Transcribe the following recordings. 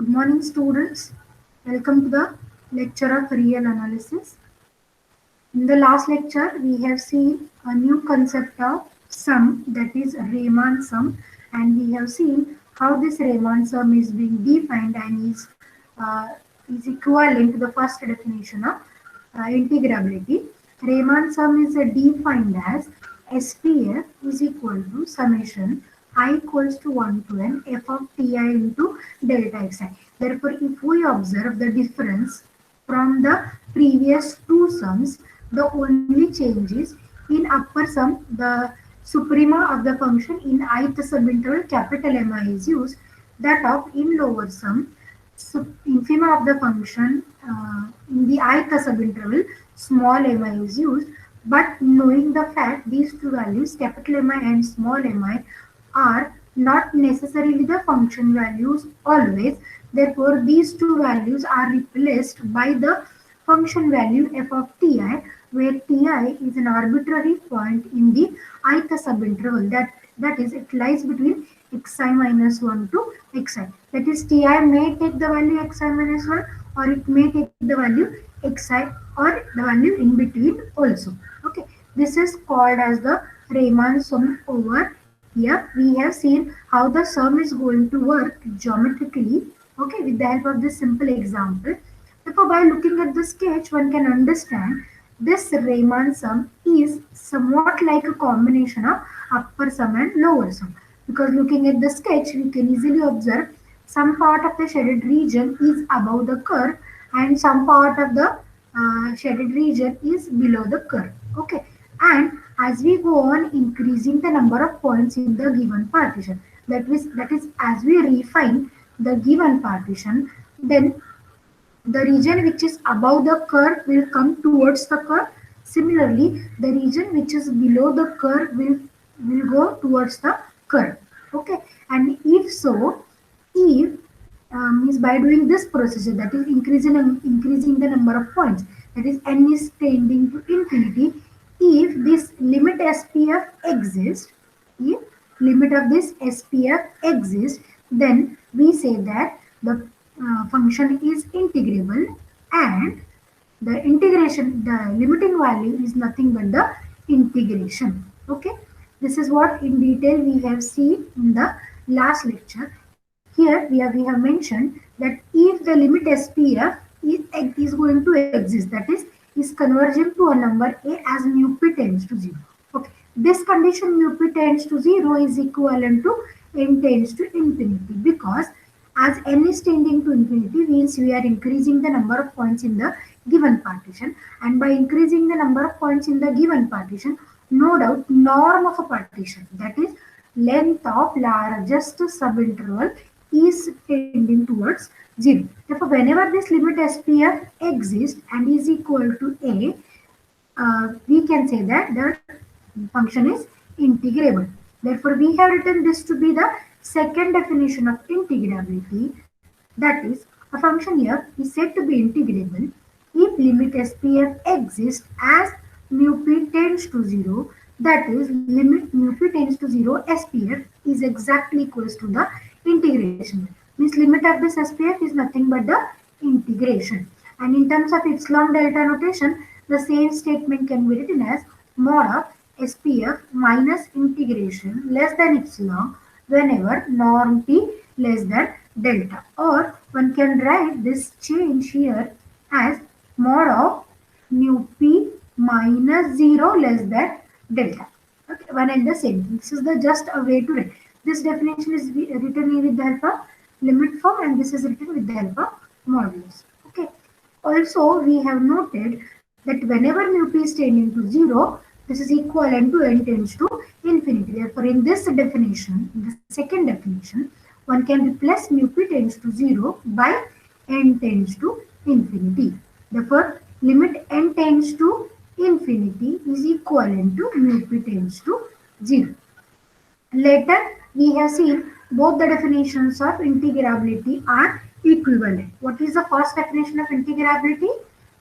Good morning, students. Welcome to the lecture of real analysis. In the last lecture, we have seen a new concept of sum, that is Riemann sum, and we have seen how this Riemann sum is being defined and is equivalent to the first definition of integrability. Riemann sum is defined as SPF is equal to summation I equals to 1 to n f of ti into delta xi. Therefore, if we observe the difference from the previous two sums, the only change is in upper sum, the suprema of the function in ith subinterval capital Mi is used, that of in lower sum, infima of the function in the ith subinterval small mi is used, but knowing the fact these two values capital Mi and small mi are not necessarily the function values always, therefore these two values are replaced by the function value f of ti, where ti is an arbitrary point in the ith subinterval, that is it lies between xi minus 1 to xi. That is ti may take the value xi minus 1, or it may take the value xi, or the value in between also. Okay, this is called as the Riemann sum. Over here we have seen how the sum is going to work geometrically, okay, with the help of this simple example. Therefore, by looking at the sketch, one can understand this Riemann sum is somewhat like a combination of upper sum and lower sum. Because looking at the sketch, we can easily observe some part of the shaded region is above the curve and some part of the shaded region is below the curve. Okay, and as we go on increasing the number of points in the given partition, that is as we refine the given partition, then the region which is above the curve will come towards the curve. Similarly, the region which is below the curve will go towards the curve. Okay, and if so, if means by doing this procedure, that is increasing the number of points, that is n is tending to infinity, if this limit SPF exists, if limit of this SPF exists, then we say that the function is integrable, and the limiting value is nothing but the integration. Okay, this is what in detail we have seen in the last lecture. Here we have mentioned that if the limit SPF is going to exist, that is convergent to a number a as mu p tends to 0. Okay, this condition mu p tends to 0 is equivalent to n tends to infinity, because as n is tending to infinity means we are increasing the number of points in the given partition, and by increasing the number of points in the given partition, no doubt norm of a partition, that is length of largest subinterval, is tending towards 0. Therefore, whenever this limit SPF exists and is equal to a, we can say that the function is integrable. Therefore, we have written this to be the second definition of integrability, that is, a function here is said to be integrable if limit SPF exists as mu p tends to 0, that is, limit mu p tends to 0, SPF is exactly equals to the integration. Means limit of this SPF is nothing but the integration. And in terms of epsilon delta notation, the same statement can be written as mod of SPF minus integration less than epsilon whenever norm p less than delta. Or one can write this change here as mod of mu p minus 0 less than delta. Okay, one and the same thing. This is the just a way to write. This definition is written with the help of limit form, and this is written with the help of modulus. Okay. Also, we have noted that whenever mu p is tending to 0, this is equivalent to n tends to infinity. Therefore, in this definition, in the second definition, one can replace mu p tends to 0 by n tends to infinity. Therefore, limit n tends to infinity is equivalent to mu p tends to 0. Later, we have seen both the definitions of integrability are equivalent. What is the first definition of integrability?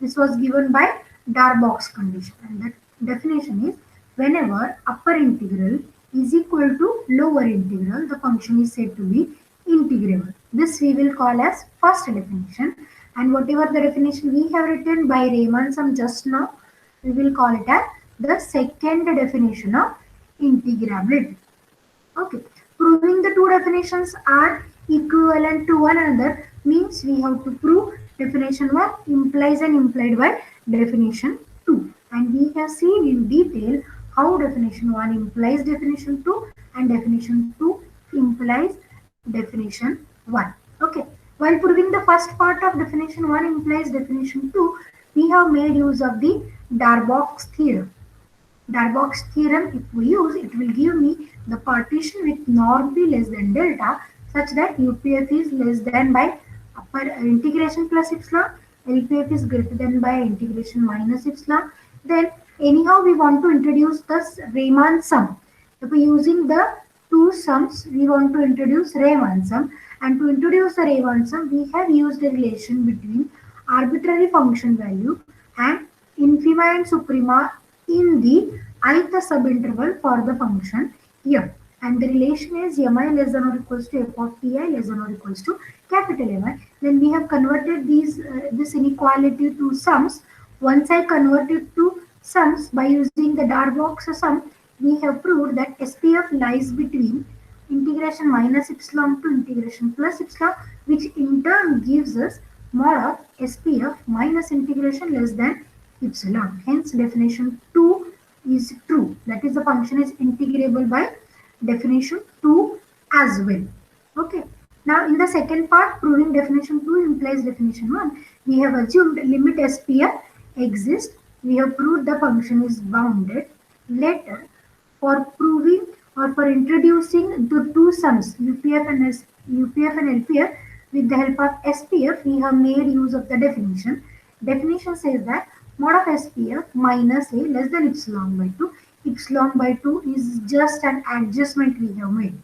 This was given by Darboux condition, and that definition is whenever upper integral is equal to lower integral, the function is said to be integrable. This we will call as first definition, and whatever the definition we have written by Riemann sum just now, we will call it as the second definition of integrability. Okay, proving the two definitions are equivalent to one another means we have to prove definition 1 implies and implied by definition 2, and we have seen in detail how definition 1 implies definition 2 and definition 2 implies definition 1. Okay, while proving the first part of definition 1 implies definition 2, we have made use of the Darboux theorem. Darboux theorem, if we use, it will give me the partition with norm p less than delta such that UPF is less than by upper integration plus epsilon, LPF is greater than by integration minus epsilon. Then anyhow we want to introduce this Riemann sum. If we using the two sums, we want to introduce Riemann sum, and to introduce the Riemann sum, we have used a relation between arbitrary function value and infima and suprema in the ith subinterval for the function m, and the relation is mi less than or equals to f of ti less than or equals to capital Mi. Then we have converted this inequality to sums. Once I convert it to sums by using the Darboux sum, we have proved that SPF lies between integration minus epsilon to integration plus epsilon, which in turn gives us mod of SPF minus integration less than epsilon. Hence, definition 2 is true. That is, the function is integrable by definition 2 as well. Okay. Now, in the second part, proving definition 2 implies definition 1, we have assumed limit SPF exists. We have proved the function is bounded. Later, for proving or for introducing the two sums UPF and LPF with the help of SPF, we have made use of the definition. Definition says that mod of SPF minus a less than epsilon by 2. Epsilon by 2 is just an adjustment we have made.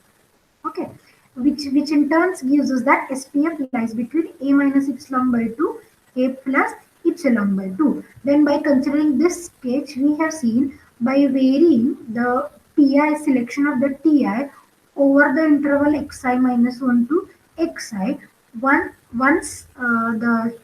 Okay, which in turn gives us that SPF lies between a minus epsilon by 2, a plus epsilon by 2. Then by considering this sketch, we have seen by varying the Ti selection of the Ti over the interval xi minus 1 to xi, once the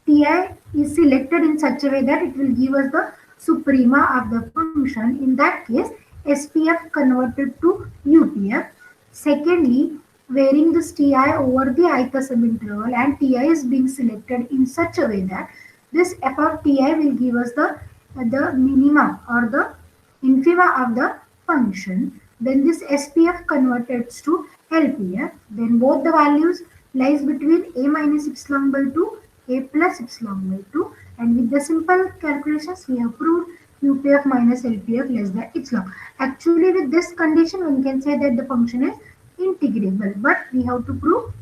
Ti is selected in such a way that it will give us the suprema of the function. In that case, SPF converted to UPF. Secondly, varying this Ti over the ith subinterval, and Ti is being selected in such a way that this f of Ti will give us the minima or the infima of the function. Then this SPF converted to LPF. Then both the values lies between a minus epsilon by 2, a plus epsilon by 2, and with the simple calculations we have proved UPF minus LPF less than epsilon. Actually, with this condition, one can say that the function is integrable, but we have to prove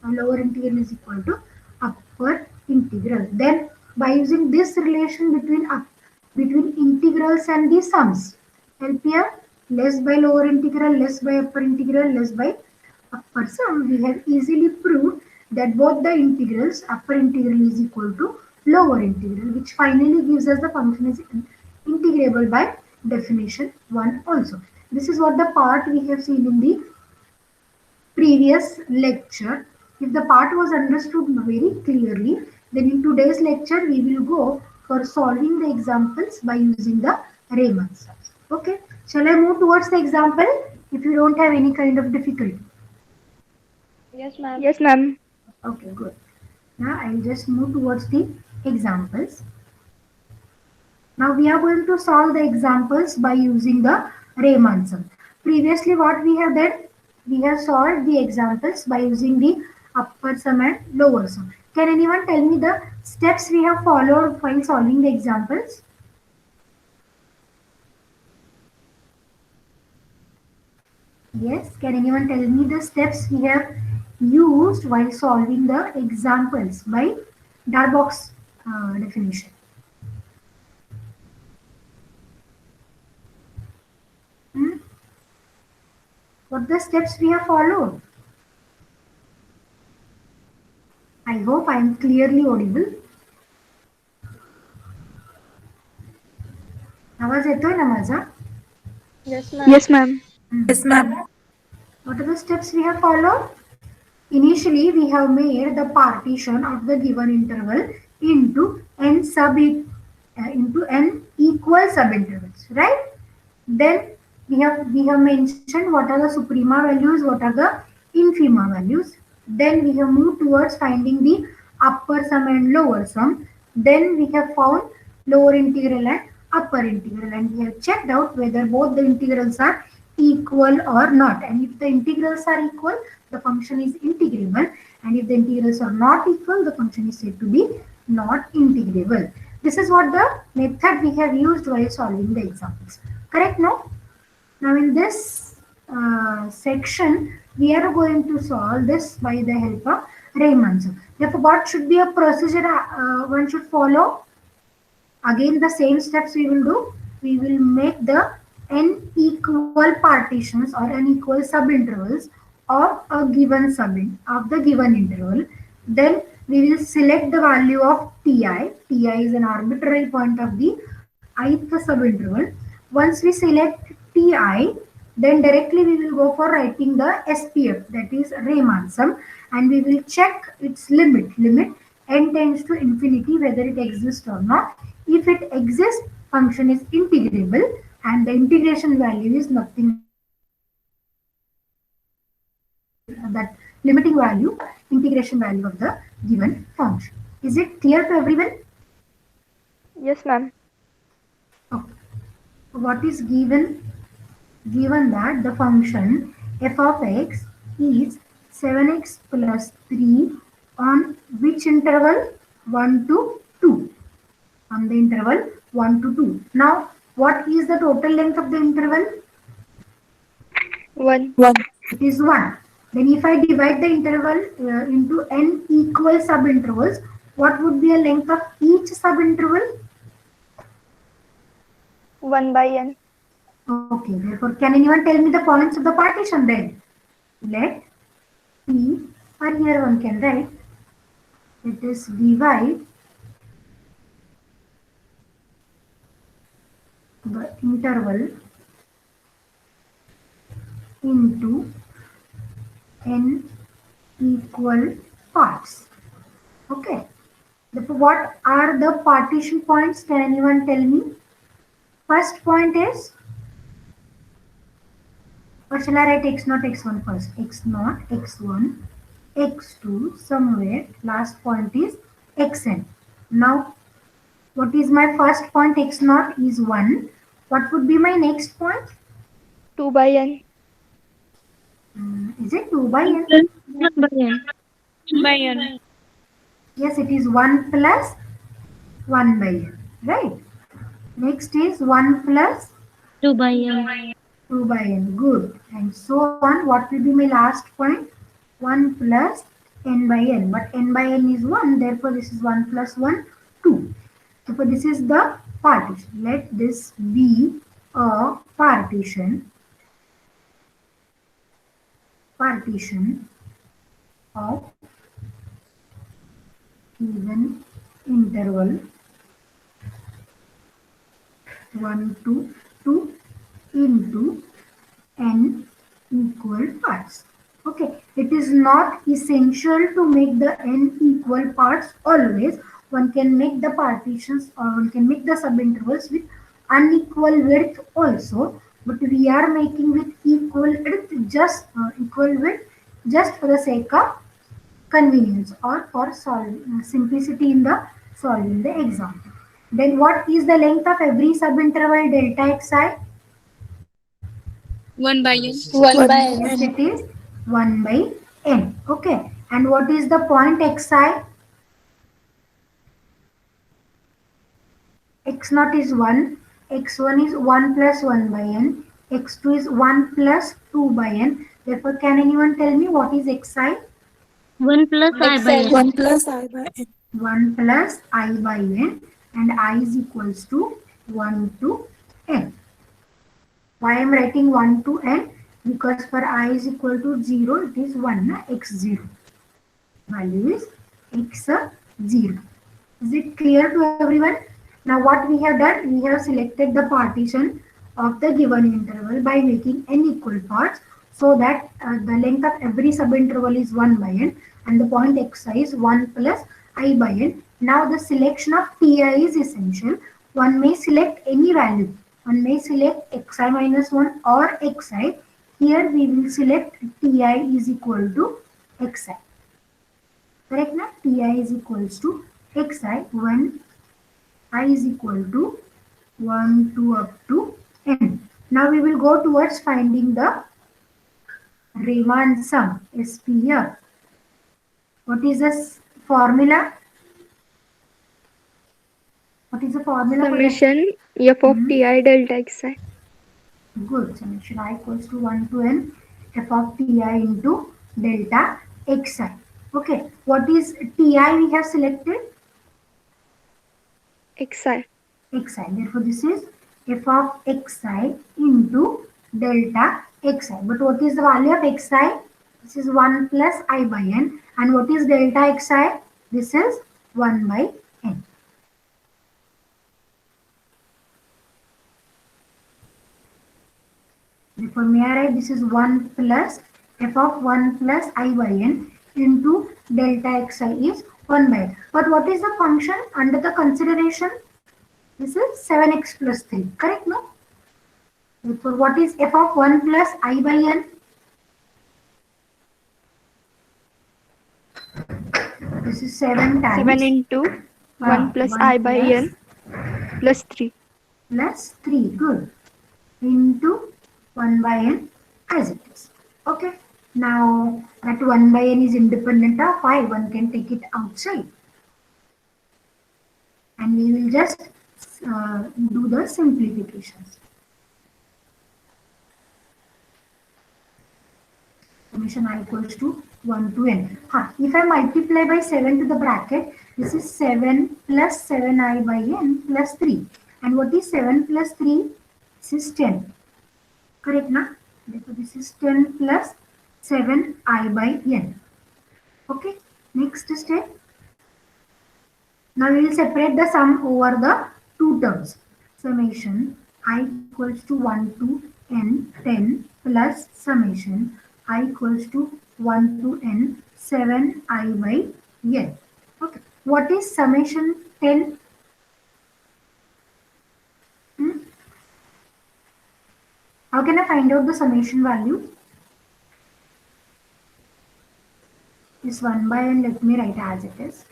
lower integral is equal to upper integral. Then, by using this relation between integrals and the sums, LPF less by lower integral, less by upper integral, less by upper sum, we have easily proved that both the integrals, upper integral is equal to lower integral, which finally gives us the function is integrable by definition 1 also. This is what the part we have seen in the previous lecture. If the part was understood very clearly, then in today's lecture we will go for solving the examples by using the Riemann sums. Okay, shall I move towards the example if you don't have any kind of difficulty? Yes, ma'am. Yes, ma'am. Okay, good. Now I'll just move towards the examples. Now we are going to solve the examples by using the Riemann sum. Previously what we have done, we have solved the examples by using the upper sum and lower sum. Can anyone tell me the steps we have followed while solving the examples? Yes, can anyone tell me the steps we have used while solving the examples by Darboux definition? What the steps we have followed? I hope I am clearly audible. आवाज येतोय ना माझा? Yes, ma'am. Yes, ma'am. Yes, ma'am. What are the steps we have followed? Initially, we have made the partition of the given interval into n equal subintervals, right? Then we have mentioned what are the suprema values, what are the infima values. Then we have moved towards finding the upper sum and lower sum. Then we have found lower integral and upper integral, and we have checked out whether both the integrals are equal or not. And if the integrals are equal, the function is integrable, and if the integrals are not equal, the function is said to be not integrable. This is what the method we have used while solving the examples. Correct? No? Now in this section, we are going to solve this by the help of Raymond's. Therefore, what should be a procedure one should follow? Again, the same steps we will do. We will make the n equal partitions or n equal subintervals of a given of the given interval. Then we will select the value of ti. Ti is an arbitrary point of the ith subinterval. Once we select ti, then directly we will go for writing the SPF, that is Riemann sum, and we will check its limit n tends to infinity, whether it exists or not. If it exists, function is integrable, and the integration value is nothing that limiting value, integration value of the given function. Is it clear to everyone? Yes, ma'am. Okay. What is given? Given that the function f of x is 7x plus 3 on which interval? 1 to 2. On the interval 1 to 2. Now, what is the total length of the interval? 1. It is 1. Then if I divide the interval into n equal subintervals, what would be a length of each subinterval? 1 by n. Okay, therefore, can anyone tell me the points of the partition then? Let P, or here one can write, let us divide the interval into n equal parts. Okay. Therefore, what are the partition points? Can anyone tell me? First point is, or shall I write x0, x1 first? x0, x1, x2, somewhere last point is xn. Now, what is my first point? x0 is 1. What would be my next point? 2 by n. Is it 2 by n? 1 by n. 1 by n. Yes, it is 1 plus 1 by n, right? Next is 1 plus 2 by n. 2 by n, good. And so on. What will be my last point? 1 plus n by n. But n by n is 1, therefore this is 1 plus 1, 2. Therefore this is the partition. Let this be a partition of given interval 1 to 2 into n equal parts. Okay, it is not essential to make the n equal parts always. One can make the partitions, or one can make the subintervals with unequal width also, but we are making with equal width just for the sake of convenience, or for simplicity in the solving the example. Then what is the length of every subinterval delta xi? 1 by n. 1 by n. Yes, it is 1 by n. Okay. And what is the point xi? x0 is 1, x1 is 1 plus 1 by n, x2 is 1 plus 2 by n. Therefore, can anyone tell me what is xi? 1 plus I by n. 1 plus I by n. 1 plus I by n, and I is equals to 1 to n. Why I am writing 1 to n? Because for I is equal to 0, it is 1, x0. Value is x0. Is it clear to everyone? Now what we have done, we have selected the partition of the given interval by making n equal parts. so that the length of every subinterval is 1 by n and the point xi is 1 plus I by n. Now the selection of ti is essential. One may select any value. One may select xi minus 1 or xi. Here we will select ti is equal to xi. Correct now? Ti is equals to xi when I is equal to 1 to up to n. Now we will go towards finding the Riemann sum, SPF. What is this formula? What is the formula for that? Summation f of Mhm. ti delta xi. Good. Summation I equals to 1 to n f of ti into delta xi. Okay. What is ti we have selected? Xi. Xi. Therefore, this is f of xi into delta xi. But what is the value of xi? This is 1 plus I by n. And what is delta xi? This is 1 by n. Therefore, may I write this is 1 plus f of 1 plus I by n into delta xi is 1 by n. But what is the function under the consideration? This is 7x plus 3. Correct, no? Therefore, what is f of 1 plus I by n? This is 7 times 7 into 1 plus 1 I by plus n plus 3. plus 3. Good. Into 1 by n as it is. Okay. Now that 1 by n is independent of I, one can take it outside. And we will just do the simplifications. Summation I equals to 1 to n. If I multiply by 7 to the bracket, this is 7 plus 7i by n plus 3. And what is 7 plus 3? This is 10. Correct, na? Therefore, this is 10 plus 7i by n. Okay, next step. Now we will separate the sum over the two terms. Summation I equals to 1 to n 10 plus summation I equals to 1 to n 7i by n. Okay. What is summation 10? How can I find out the summation value? This 1 by n, let me write as it is.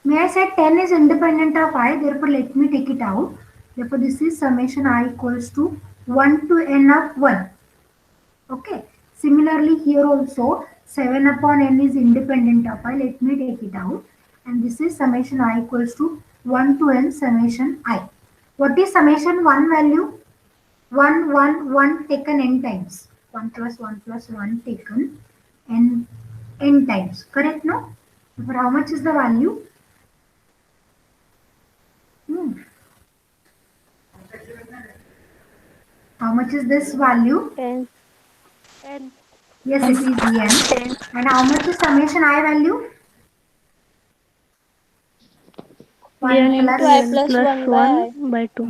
May I say 10 is independent of I, therefore let me take it out. Therefore this is summation I equals to 1 to n of 1. Okay. Similarly here also 7 upon n is independent of I. Let me take it out. And this is summation I equals to 1 to n summation I. What is summation 1 value? 1, 1, 1 taken n times. 1 plus 1 taken n times. Correct, no? For how much is the value? How much is this value? 10. Yes, it is n. And how much is summation I value? 1 n into plus I plus 1 by 2.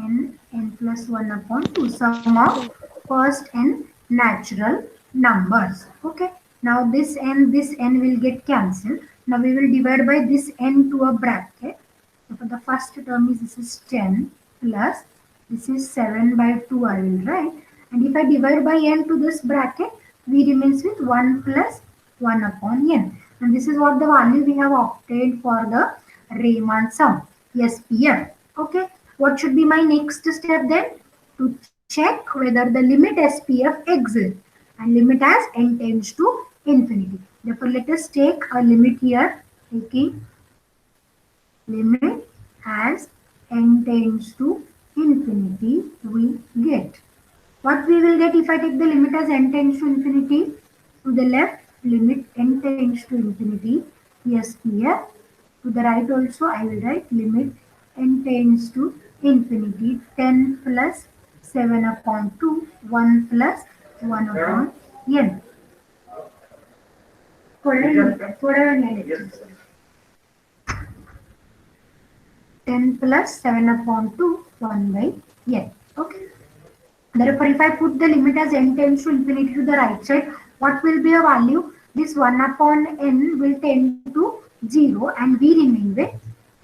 n plus 1 upon 2. Sum of first n natural numbers. Okay. Now this n will get cancelled. Now we will divide by this n to a bracket. So for the first term is this is 10 plus this is 7 by 2 I will write. And if I divide by n to this bracket, we remains with 1 plus 1 upon n. And this is what the value we have obtained for the Riemann sum, SPF. Okay. What should be my next step then? To check whether the limit SPF exists. And limit as n tends to infinity. Therefore, let us take a limit here, taking limit as n tends to infinity, we get. What we will get if I take the limit as n tends to infinity? To the left, limit n tends to infinity, SPF. To the right also, I will write limit n tends to infinity, 10 plus 7 upon 2, 1 plus 1 upon n. थोड़ा नहीं 10 plus 7 upon 2, 1 by n. Okay. Therefore, if I put the limit as n tends to infinity to the right side, what will be a value? This 1 upon n will tend to 0 and we remain with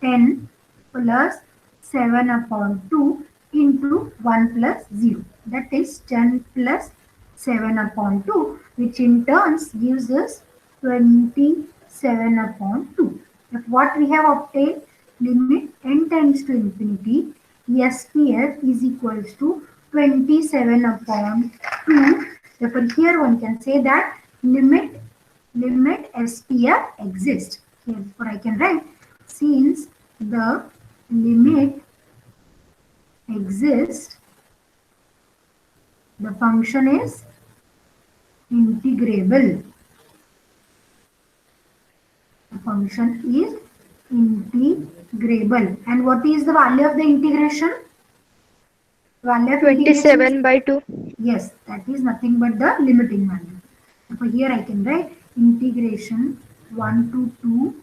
10 plus 7 upon 2 into 1 plus 0. That is 10 plus 7 upon 2, which in turns gives us 27 upon 2. If what we have obtained, limit n tends to infinity, SPF is equals to 27 upon 2. Therefore, here one can say that limit SPF exists. Therefore, I can write, since the limit exists, the function is integrable. The function is integrable. And what is the value of the integration? Value of 27 by 2. Yes, that is nothing but the limiting value. So here I can write integration 1 to 2.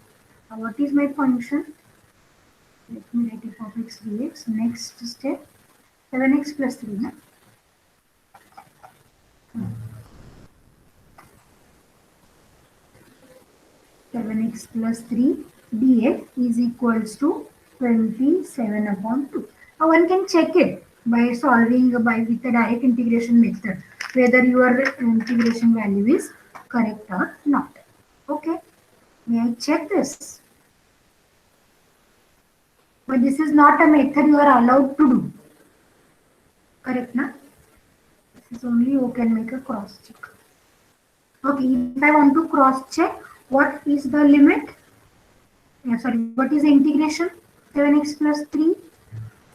What is my function? Let me write it of x dx. Next step, 7x plus 3. Na? 7x plus 3 dx is equals to 27 upon 2. Now one can check it by solving with the direct integration method whether your integration value is correct or not. Okay, may I check this? But this is not a method you are allowed to do. Correct, na? This is only you can make a cross check. Okay, if I want to cross check, what is the limit? What is the integration? 7x plus 3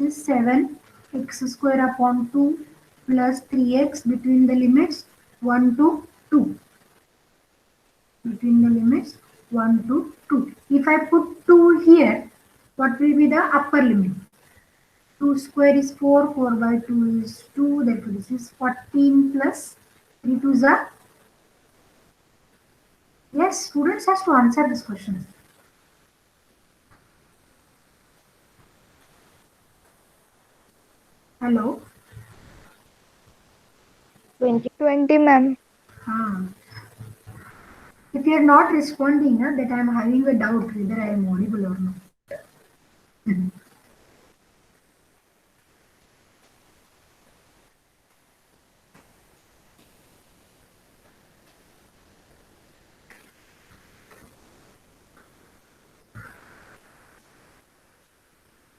is 7x square upon 2 plus 3x between the limits 1 to 2. Between the limits 1 to 2. If I put 2 here, what will be the upper limit? 2 square is 4, 4 by 2 is 2, therefore this is 14 plus 3 2s are. Yes, students has to answer this question. Hello? 20, ma'am. If you are not responding, that I am having a doubt whether I am audible or not.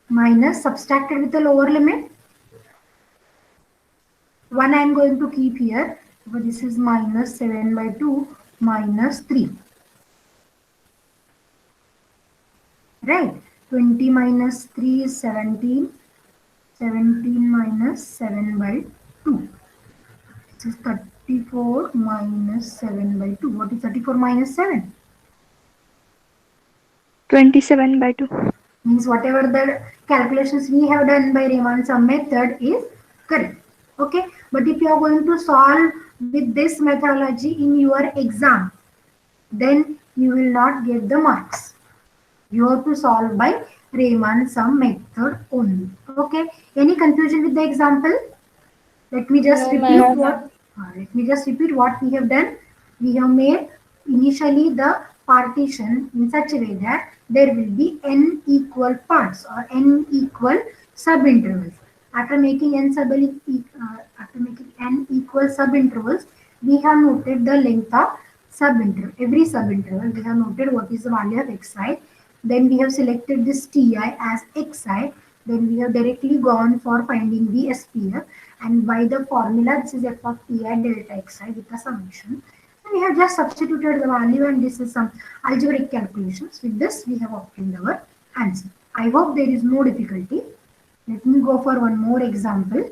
Minus subtracted with the lower limit. 1 I am going to keep here. So this is minus 7 by 2 minus 3. Right. 20 minus 3 is 17. 17 minus 7 by 2. This is 34 minus 7 by 2. What is 34 minus 7? 27 by 2. Means whatever the calculations we have done by Riemann-Sum method is correct. Okay. But if you are going to solve with this methodology in your exam, then you will not get the marks. You have to solve by Riemann-Sum method only. Okay. Any confusion with the example? Let me just repeat what we have done. We have made initially the partition in such a way that there will be n equal parts or n equal subintervals. After making n equal subintervals, we have noted the length of subinterval. Every subinterval we have noted what is the value of xi. Then we have selected this ti as xi. Then we have directly gone for finding the SPF, and by the formula, this is f of ti delta xi with the summation. And we have just substituted the value, and this is some algebraic calculations. With this, we have obtained our answer. I hope there is no difficulty. Let me go for one more example.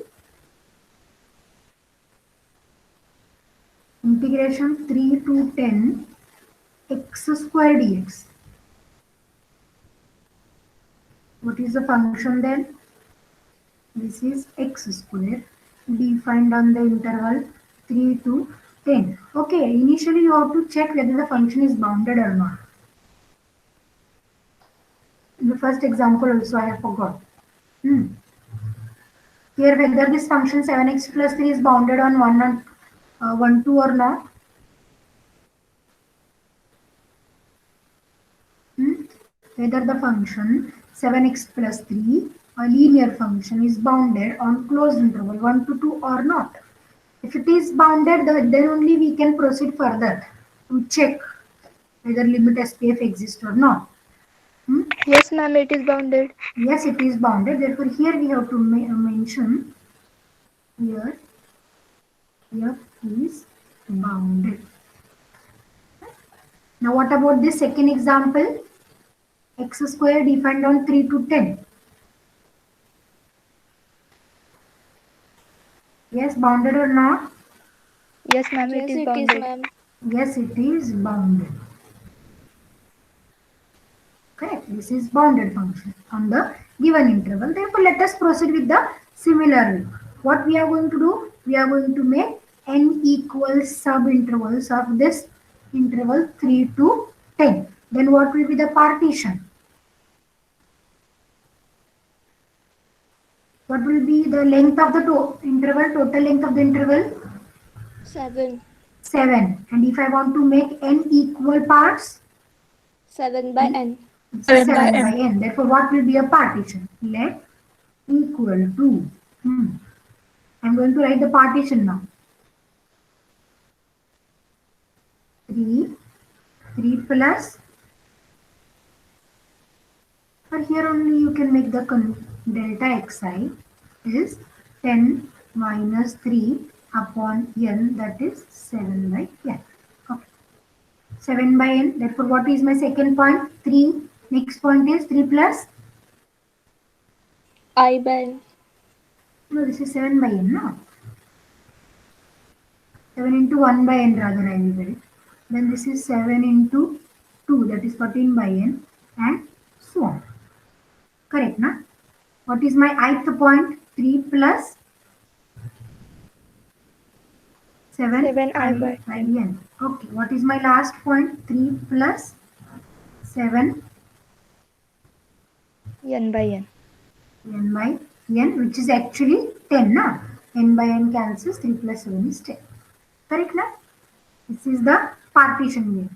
Integration 3 to 10 x square dx. What is the function then? This is x square defined on the interval 3 to 10. Okay, initially you have to check whether the function is bounded or not. In the first example also I have forgot. Here whether this function 7x plus 3 is bounded on 1, 2 or not. Whether the function 7x plus 3, a linear function, is bounded on closed interval 1 to 2 or not. If it is bounded, then only we can proceed further to check whether limit SPF exists or not. Yes, ma'am, it is bounded. Yes, it is bounded. Therefore, here we have to mention here F is bounded. Now, what about this second example? X square defined on 3 to 10. Yes, bounded or not? Yes, ma'am, it is bounded. Yes, it is bounded. Correct. This is bounded function on the given interval. Therefore, let us proceed with the similar way. What we are going to do? We are going to make n equal sub-intervals of this interval 3 to 10. Then what will be the partition? What will be the length of the interval, total length of the interval? 7. 7. And if I want to make n equal parts? 7 by n. 7 by n. Therefore, what will be a partition? Let equal to. I'm going to write the partition now. 3 plus. Or here only you can make the delta xi is 10 minus 3 upon n, that is 7 by n. Okay. 7 by n. Therefore, what is my second point? 3. Next point is 3 plus? I by n. No, this is 7 by n, no? 7 into 1 by n rather I will write. Then this is 7 into 2, that is 14 by n, and so on. Correct, na? What is my ith point? 3 plus 7 I by n. Okay, what is my last point? 3 plus 7 n by n. n by n, which is actually 10, na? N by n cancels, 3 plus 7 is 10. Correct, na? This is the partition way.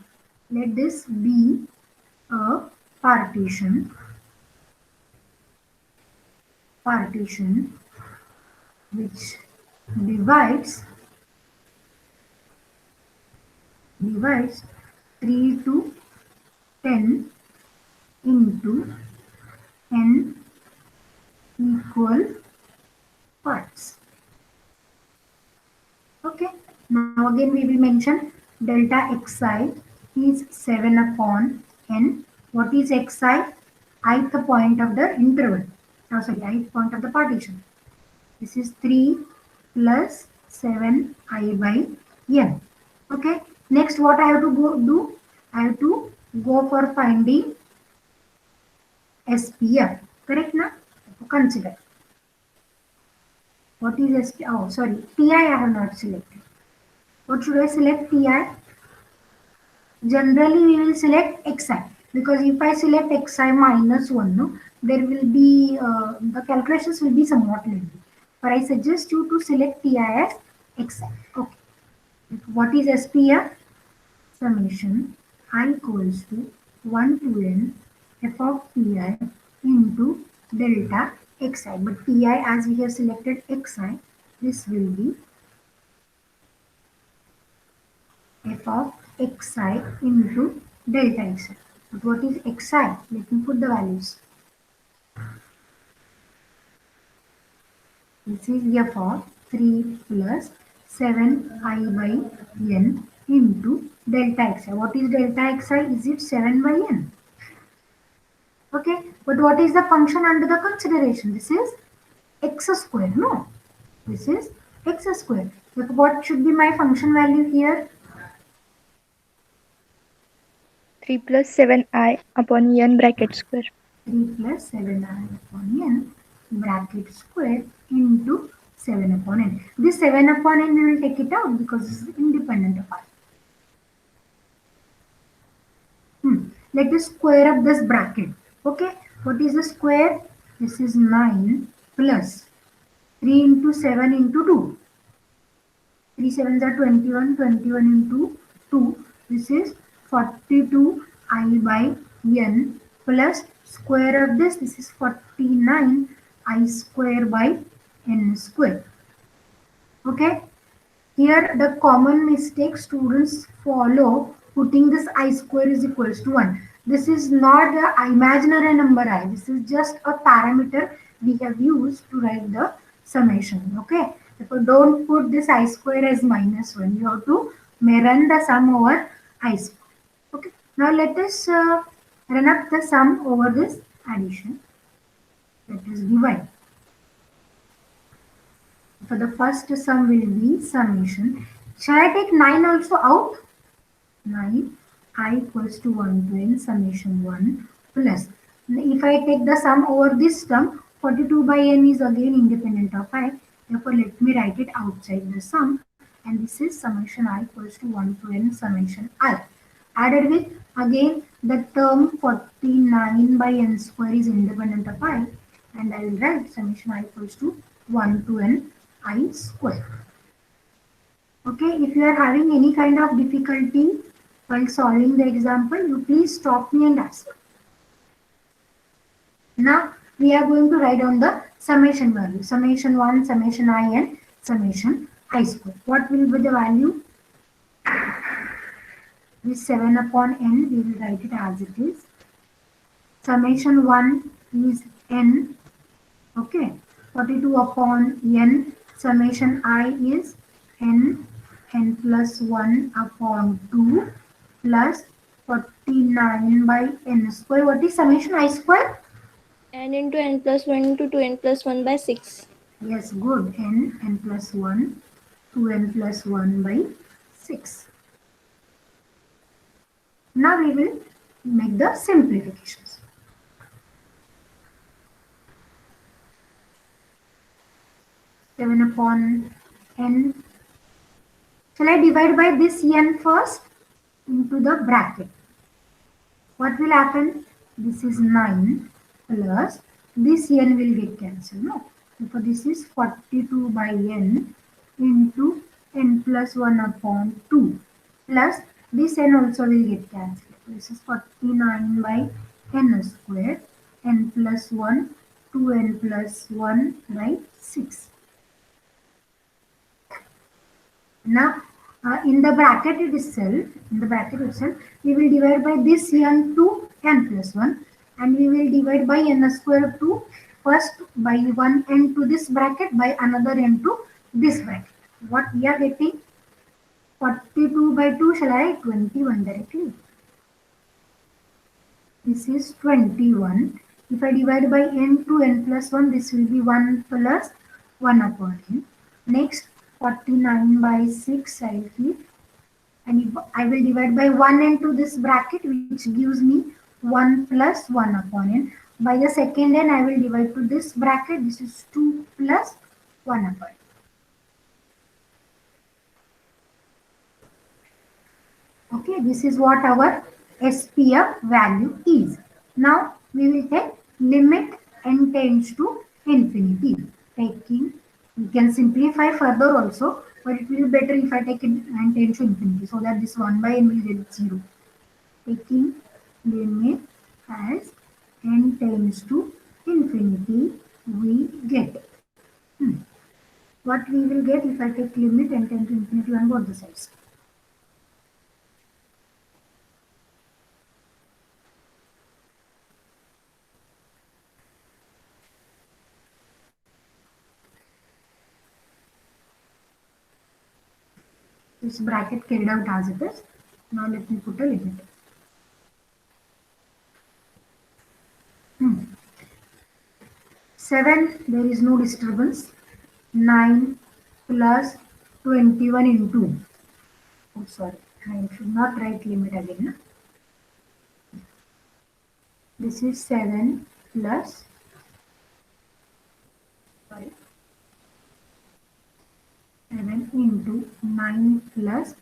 Let this be a partition which divides 3 to 10 into n equal parts. Okay. Now again we will mention delta xi is 7 upon n. What is xi? Ith point of the interval. Oh, sorry, ith point of the partition. This is 3 plus 7 I by n. Okay. Next, what I have to go do? I have to go for finding SPF. Correct, na? Consider. What is SPF? Oh, sorry. Ti I have not selected. What should I select? Ti. Generally, we will select xi, because if I select xi minus 1, no, there will be the calculations will be somewhat lengthy. But I suggest you to select Ti as xi. Okay. What is SPF? Summation I equals to 1 to n f of Pi into delta xi. But Pi, as we have selected xi, this will be f of xi into delta xi. But what is xi? Let me put the values. This is f of 3 plus 7 I by n into delta xi. What is delta xi? Is it 7 by n? Okay, but what is the function under the consideration? This is x square, no? This is x square. So what should be my function value here? 3 plus 7i upon n bracket square. 3 plus 7i upon n bracket square into 7 upon n. This 7 upon n we will take it out because this is independent of I. Let us square up this bracket. Okay, what is the square? This is 9 plus 3 into 7 into 2. 3 sevens are 21, 21 into 2. This is 42 I by n plus square of this is 49 I square by n square. Okay. Here the common mistake students follow putting this I square is equals to 1. This is not the imaginary number I. This is just a parameter we have used to write the summation. Okay. Therefore, don't put this I square as minus 1. You have to run the sum over I square. Okay. Now let us run up the sum over this addition. Let us divide. For the first sum will be summation. Shall I take 9 also out? 9 I equals to 1 to n summation 1 plus. If I take the sum over this term, 42 by n is again independent of I. Therefore, let me write it outside the sum. And this is summation I equals to 1 to n summation I. Added with again the term 49 by n square is independent of I. And I will write summation I equals to 1 to n I square. Okay, if you are having any kind of difficulty while solving the example, you please stop me and ask. Now we are going to write down the summation value. Summation 1, summation I and summation I square. What will be the value? This 7 upon n, we will write it as it is. Summation 1 is n. Okay, 42 upon n. Summation I is n plus 1 upon 2 plus 49 by n square. What is summation I square? N into n plus 1 into 2n plus 1 by 6. Yes, good. n plus 1, 2n plus 1 by 6. Now we will make the simplifications. Seven upon n. Shall I divide by this n first into the bracket? What will happen? This is 9 plus this n will get cancelled. No. Therefore, this is 42 by n into n plus 1 upon 2 plus this n also will get cancelled. This is 49 by n square n plus 1 2n plus 1 by 6. Now, in the bracket itself, we will divide by this n to n plus 1 and we will divide by n square to first by one n to this bracket by another n to this bracket. What we are getting? 42 by 2, shall I write 21 directly? This is 21. If I divide by n to n plus 1, this will be 1 plus 1 upon n. Next, 49 by 6 I will keep, and if I will divide by 1 n to this bracket, which gives me 1 plus 1 upon n. By the second n I will divide to this bracket, this is 2 plus 1 upon n. Okay, this is what our SPF value is. Now we will take limit n tends to infinity. Taking, we can simplify further also, but it will be better if I take n tends to infinity, so that this 1 by n will get 0. Taking limit as n tends to infinity, we get. What we will get if I take limit n tends to infinity on both the sides? This bracket carried out as it is. Now let me put a limit. 7, there is no disturbance. 9 plus 21 into. Oh, sorry, I should not write limit again. This is 7 plus. Sorry. 7 into 9 plus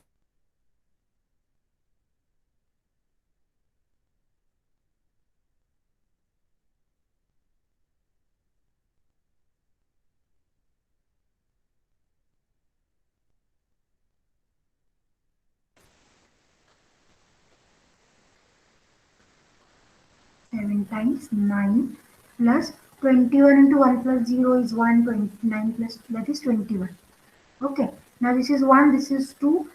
times 9 plus 21 into 1 plus 0 is 1, 29 plus that is 21. Okay, now this is 1, this is 2.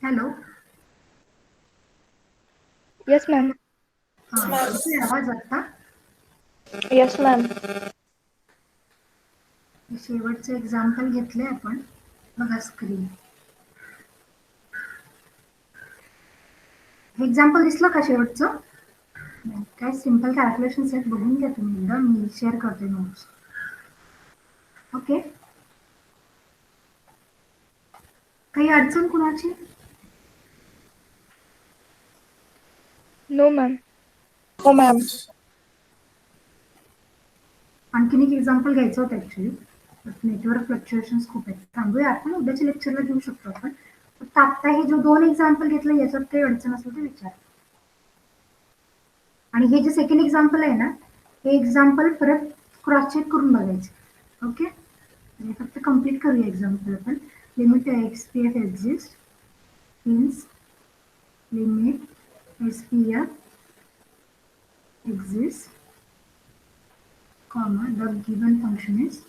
Hello. Yes, ma'am. हा, येतोय आवाज आता? Yes, ma'am. शेवटचं example घेतलंय आपण. बघा screen. Example दिसलं का शेवटचं? काय सिम्पल कॅल्क्युलेशन्स आहेत, बघून घ्या तुम्ही एकदा. मी शेअर करते नोट्स. ओके. काही अडचण कुणाची? No, ma'am. Oh, ma'am. आणखीन एक एक्झाम्पल घ्यायचं होतं ऍक्च्युली. नेटवर्क फ्लक्च्युएशन्स खूप आहेत. थांबूया आपण, उद्याच्या लेक्चरला घेऊ शकतो आपण. फक्त आता हे जो 2 एक्झाम्पल घेतलं याच्यात काही अडचण असेल तर विचार. आणि हे जे सेकंड एक्झाम्पल आहे ना, हे एक्झाम्पल परत क्रॉस चेक करून बघायचं. ओके. फक्त कम्प्लीट करूया एक्झाम्पल आपण. Limit XPF exist means limit SPF exists, comma, the given function is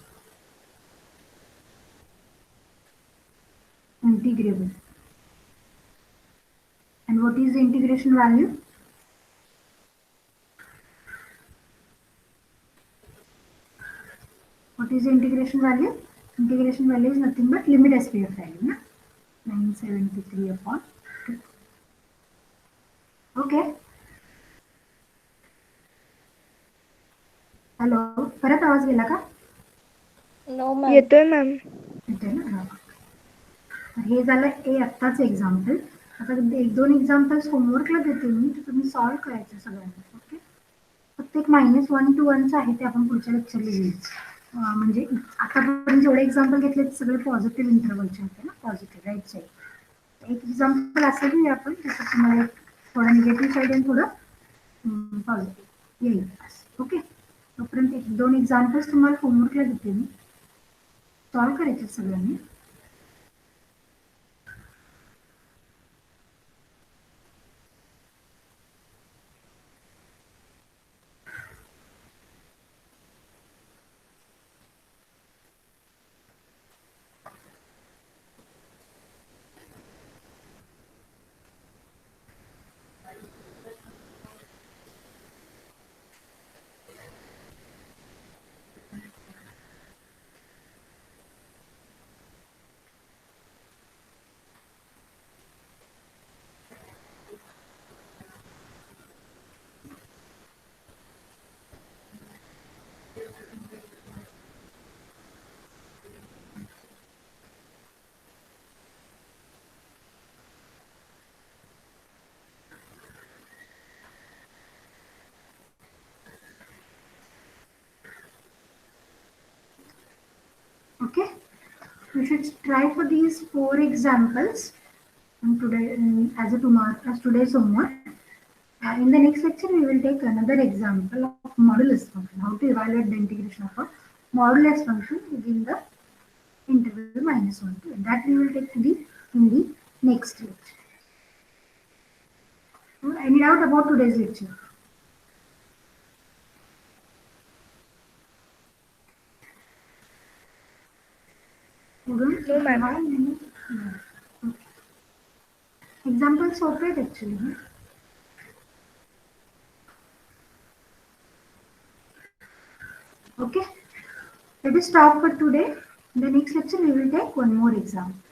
integrable. And what is the integration value? What is the integration value? Integration value is nothing but limit SPF value. Na? 973 upon 2. Okay. Hello, परत आवाज गेला का? No, ma'am. येतोय ma'am. येतोय ना? हा. हे झालं ए आत्ताच एक्झाम्पल. आता 1-2 एक्झाम्पल्स होमवर्कला देते मी, तर तुम्ही सॉल्व्ह करायचं सगळ्यांना. ओके. फक्त एक -1 to 1चं आहे ते आपण पुढच्या लेक्चरला घेऊ. म्हणजे आतापर्यंत जेवढे एक्झाम्पल घेतले ते सगळे पॉझिटिव्ह इंटरव्हलचे होते ना, पॉझिटिव्ह राईट साईड. एक एक्झाम्पल असं घेऊया आपण, त्याच्यात तुम्हाला थोडं निगेटिव्ह साईड आणि थोडं पॉझिटिव्ह येईल. ओके. तोपर्यंत 1-2 एक्झाम्पल्स तुम्हाला होमवर्कला देते मी, सॉल्व्ह करायचे सगळ्यांनी. Okay, you should try for these 4 examples and today as today's homework. In the next lecture, we will take another example of modulus function, how to evaluate the integration of a modulus function within the interval -1 to n. That we will take in the next lecture. Any doubt about today's lecture? No, ma'am. Example सोपे आहेत actually. Okay, let us stop for today. In the next lecture, we will take one more example.